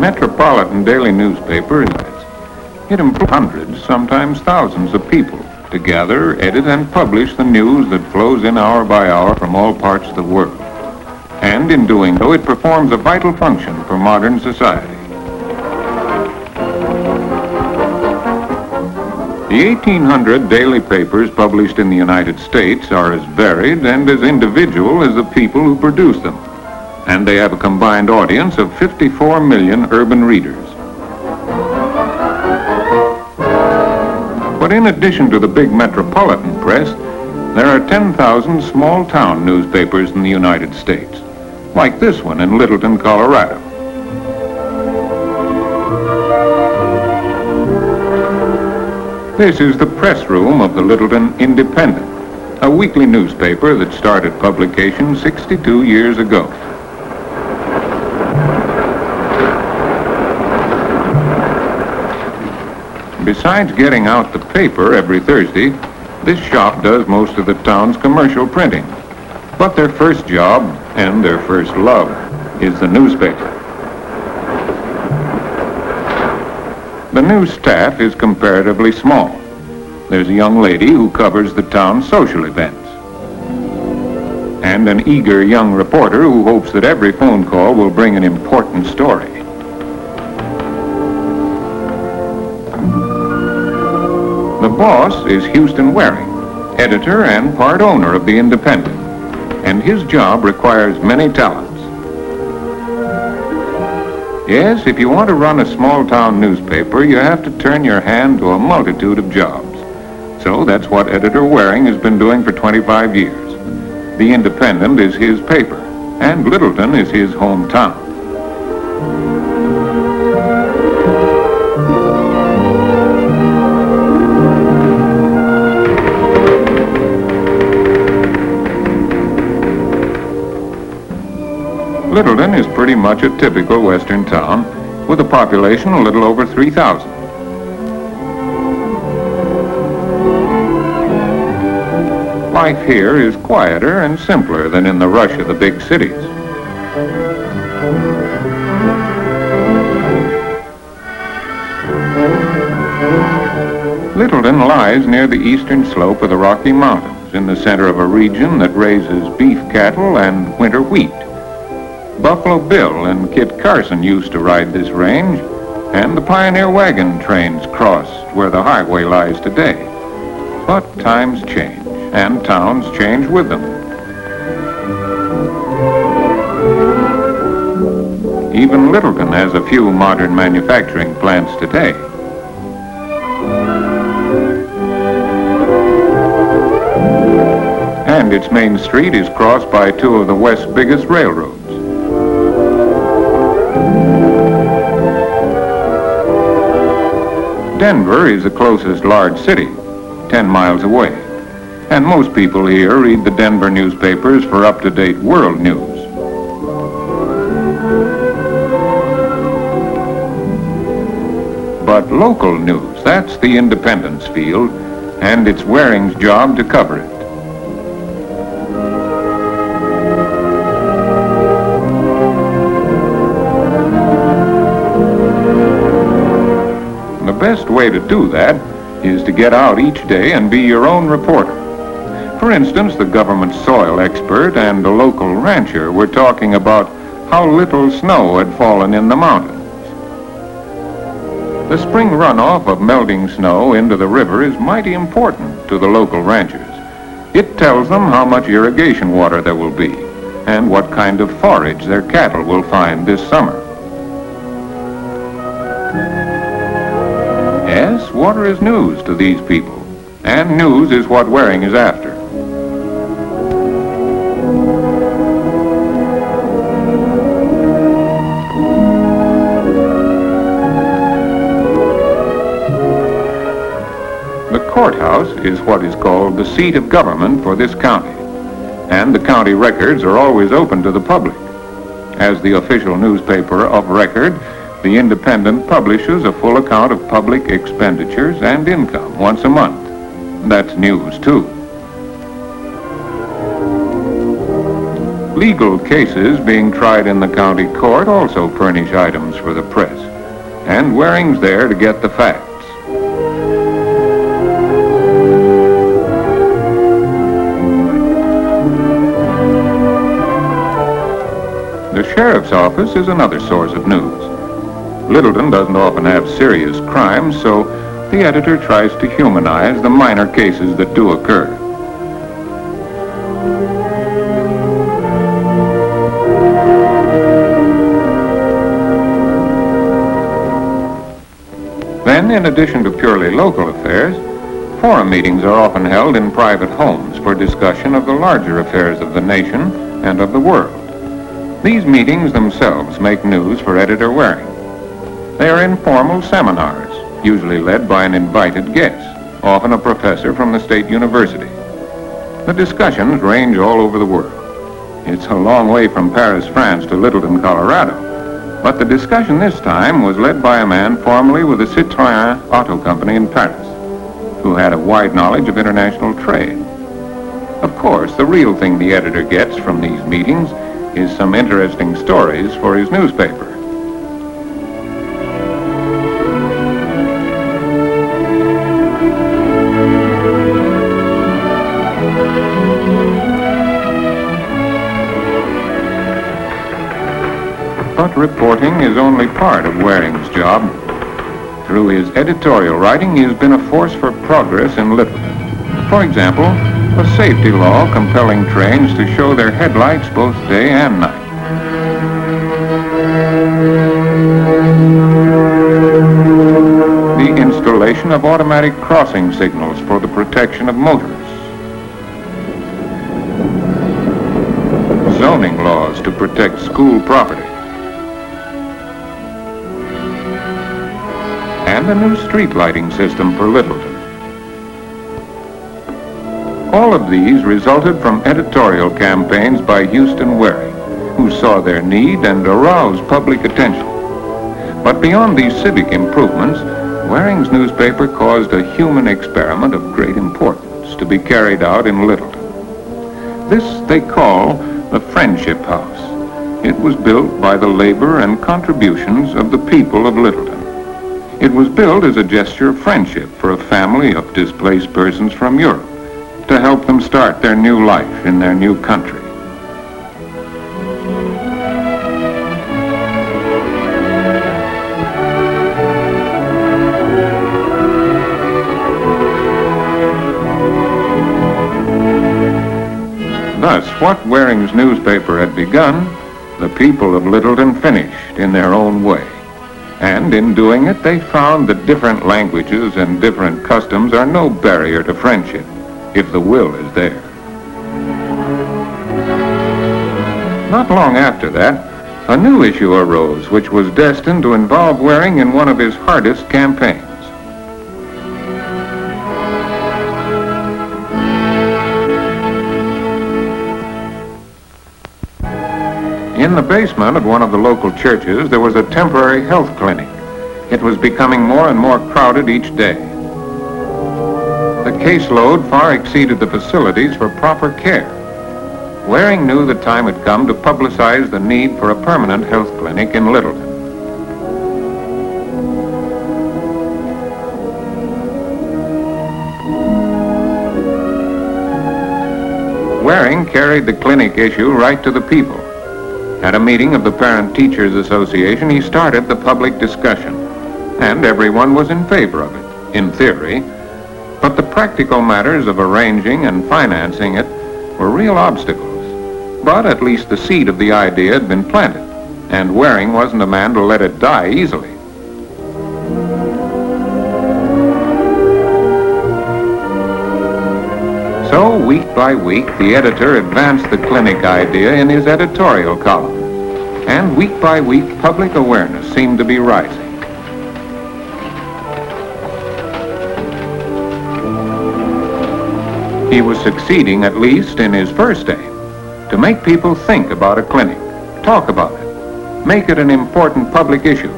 metropolitan daily newspaper, it employs hundreds, sometimes thousands of people to gather, edit, and publish the news that flows in hour by hour from all parts of the world. And in doing so, it performs a vital function for modern society. The 1,800 daily papers published in the United States are as varied and as individual as the people who produce them, and they have a combined audience of 54 million urban readers. But in addition to the big metropolitan press, there are 10,000 small-town newspapers in the United States, like this one in Littleton, Colorado. This is the press room of the Littleton Independent, a weekly newspaper that started publication 62 years ago. Besides getting out the paper every Thursday, this shop does most of the town's commercial printing. But their first job, and their first love, is the newspaper. The news staff is comparatively small. There's a young lady who covers the town's social events, and an eager young reporter who hopes that every phone call will bring an important story. The boss is Houston Waring, editor and part owner of the Independent, and his job requires many talents. Yes, if you want to run a small-town newspaper, you have to turn your hand to a multitude of jobs. So that's what Editor Waring has been doing for 25 years. The Independent is his paper, and Littleton is his hometown. Littleton is pretty much a typical western town with a population a little over 3,000. Life here is quieter and simpler than in the rush of the big cities. Littleton lies near the eastern slope of the Rocky Mountains in the center of a region that raises beef cattle and winter wheat. Buffalo Bill and Kit Carson used to ride this range, and the pioneer wagon trains crossed where the highway lies today. But times change, and towns change with them. Even Littleton has a few modern manufacturing plants today. And its main street is crossed by two of the West's biggest railroads. Denver is the closest large city, 10 miles away, and most people here read the Denver newspapers for up-to-date world news. But local news, that's the Independent's field, and it's Waring's job to cover it. The best way to do that is to get out each day and be your own reporter. For instance, the government soil expert and the local rancher were talking about how little snow had fallen in the mountains. The spring runoff of melting snow into the river is mighty important to the local ranchers. It tells them how much irrigation water there will be and what kind of forage their cattle will find this summer. Yes, water is news to these people, and news is what Waring is after. The courthouse is what is called the seat of government for this county, and the county records are always open to the public. As the official newspaper of record, the Independent publishes a full account of public expenditures and income once a month. That's news, too. Legal cases being tried in the county court also furnish items for the press, and Waring's there to get the facts. The sheriff's office is another source of news. Littleton doesn't often have serious crimes, so the editor tries to humanize the minor cases that do occur. Then, in addition to purely local affairs, forum meetings are often held in private homes for discussion of the larger affairs of the nation and of the world. These meetings themselves make news for Editor Waring. They are informal seminars, usually led by an invited guest, often a professor from the state university. The discussions range all over the world. It's a long way from Paris, France to Littleton, Colorado. But the discussion this time was led by a man formerly with the Citroën Auto Company in Paris, who had a wide knowledge of international trade. Of course, the real thing the editor gets from these meetings is some interesting stories for his newspaper. But reporting is only part of Waring's job. Through his editorial writing, he has been a force for progress in Littleton. For example, a safety law compelling trains to show their headlights both day and night. The installation of automatic crossing signals for the protection of motorists. Zoning laws to protect school property. And a new street lighting system for Littleton. All of these resulted from editorial campaigns by Houston Waring, who saw their need and aroused public attention. But beyond these civic improvements, Waring's newspaper caused a human experiment of great importance to be carried out in Littleton. This they call the Friendship House. It was built by the labor and contributions of the people of Littleton. It was built as a gesture of friendship for a family of displaced persons from Europe, to help them start their new life in their new country. Thus, what Waring's newspaper had begun, the people of Littleton finished in their own way. And in doing it, they found that different languages and different customs are no barrier to friendship, if the will is there. Not long after that, a new issue arose which was destined to involve Waring in one of his hardest campaigns. In the basement of one of the local churches, there was a temporary health clinic. It was becoming more and more crowded each day. The caseload far exceeded the facilities for proper care. Waring knew the time had come to publicize the need for a permanent health clinic in Littleton. Waring carried the clinic issue right to the people. At a meeting of the Parent Teachers Association, he started the public discussion, and everyone was in favor of it, in theory. But the practical matters of arranging and financing it were real obstacles. But at least the seed of the idea had been planted, and Waring wasn't a man to let it die easily. So, week by week, the editor advanced the clinic idea in his editorial column, and week by week, public awareness seemed to be rising. He was succeeding, at least in his first aim, to make people think about a clinic, talk about it, make it an important public issue.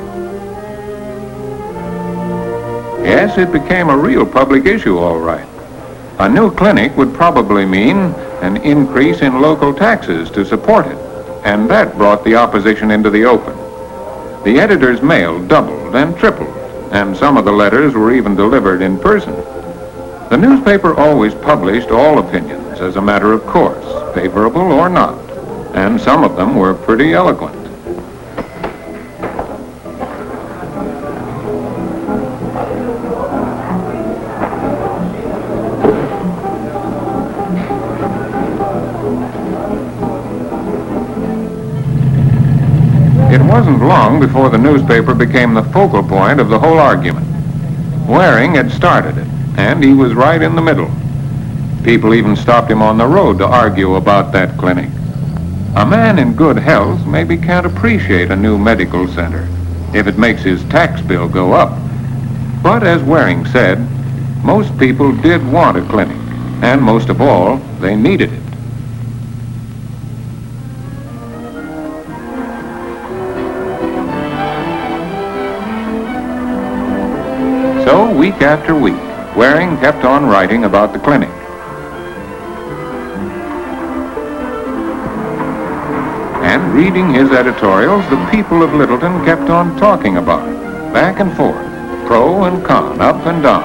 Yes, it became a real public issue, all right. A new clinic would probably mean an increase in local taxes to support it, and that brought the opposition into the open. The editor's mail doubled and tripled, and some of the letters were even delivered in person. The newspaper always published all opinions as a matter of course, favorable or not, and some of them were pretty eloquent. It wasn't long before the newspaper became the focal point of the whole argument. Waring had started it, and he was right in the middle. People even stopped him on the road to argue about that clinic. A man in good health maybe can't appreciate a new medical center if it makes his tax bill go up. But as Waring said, most people did want a clinic, and most of all, they needed it. So, week after week, Waring kept on writing about the clinic. And reading his editorials, the people of Littleton kept on talking about it, back and forth, pro and con, up and down.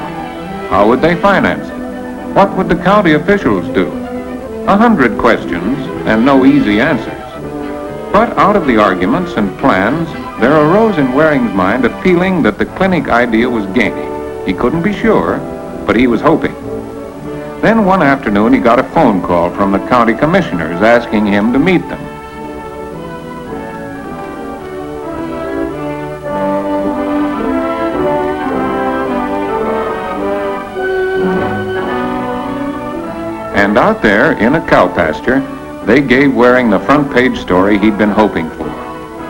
How would they finance it? What would the county officials do? 100 questions and no easy answers. But out of the arguments and plans, there arose in Waring's mind a feeling that the clinic idea was gaining. He couldn't be sure, but he was hoping. Then one afternoon he got a phone call from the county commissioners asking him to meet them. And out there in a cow pasture, they gave Waring the front page story he'd been hoping for.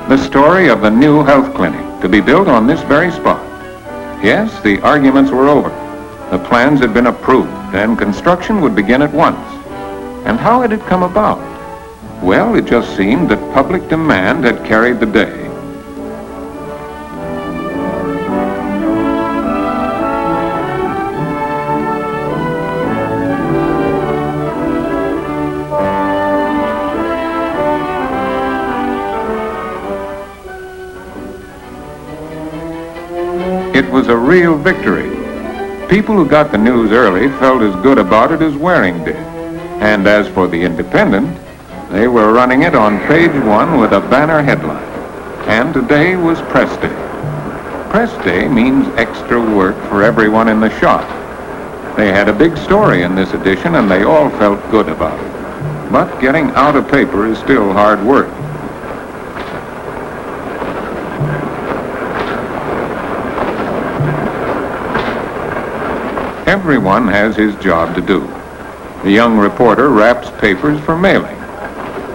The story of the new health clinic to be built on this very spot. Yes, the arguments were over. The plans had been approved, and construction would begin at once. And how had it come about? Well, it just seemed that public demand had carried the day. It was a real victory. People who got the news early felt as good about it as Waring did. And as for the Independent, they were running it on page 1 with a banner headline. And today was press day. Press day means extra work for everyone in the shop. They had a big story in this edition and they all felt good about it. But getting out a paper is still hard work. Everyone has his job to do. The young reporter wraps papers for mailing,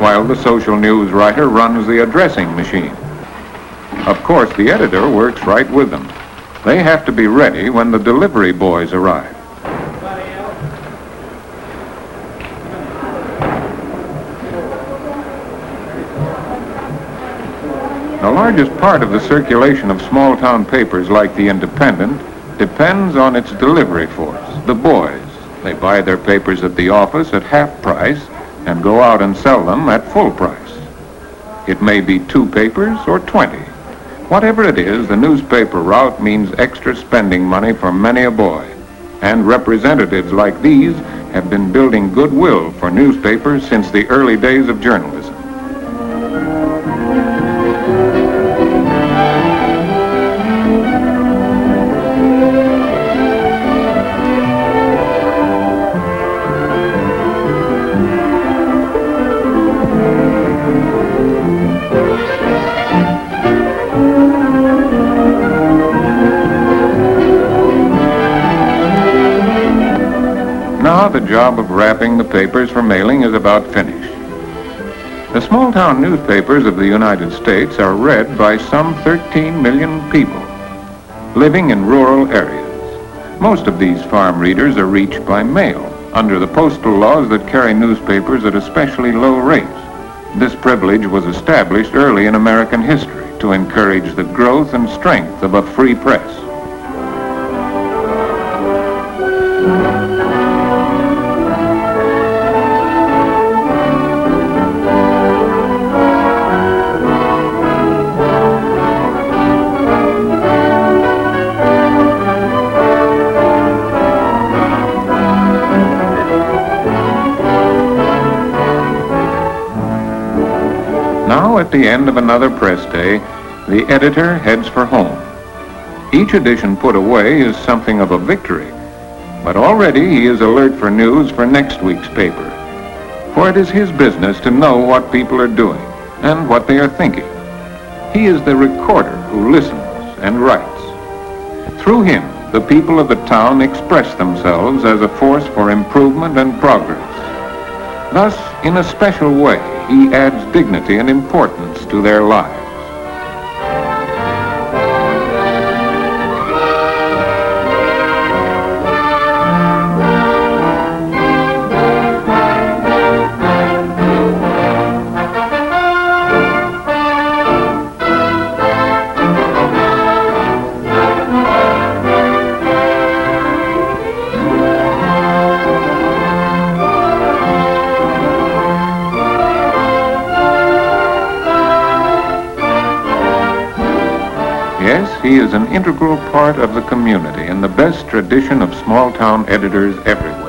while the social news writer runs the addressing machine. Of course, the editor works right with them. They have to be ready when the delivery boys arrive. The largest part of the circulation of small-town papers like the Independent depends on its delivery force, the boys. They buy their papers at the office at half price and go out and sell them at full price. It may be 2 papers or 20. Whatever it is, the newspaper route means extra spending money for many a boy. And representatives like these have been building goodwill for newspapers since the early days of journalism. Now the job of wrapping the papers for mailing is about finished. The small-town newspapers of the United States are read by some 13 million people living in rural areas. Most of these farm readers are reached by mail under the postal laws that carry newspapers at especially low rates. This privilege was established early in American history to encourage the growth and strength of a free press. the end of another press day, the editor heads for home. Each edition put away is something of a victory, but already he is alert for news for next week's paper. For it is his business to know what people are doing and what they are thinking. He is the recorder who listens and writes. Through him, the people of the town express themselves as a force for improvement and progress. Thus, in a special way, he adds dignity and importance to their lives. Yes, he is an integral part of the community and the best tradition of small-town editors everywhere.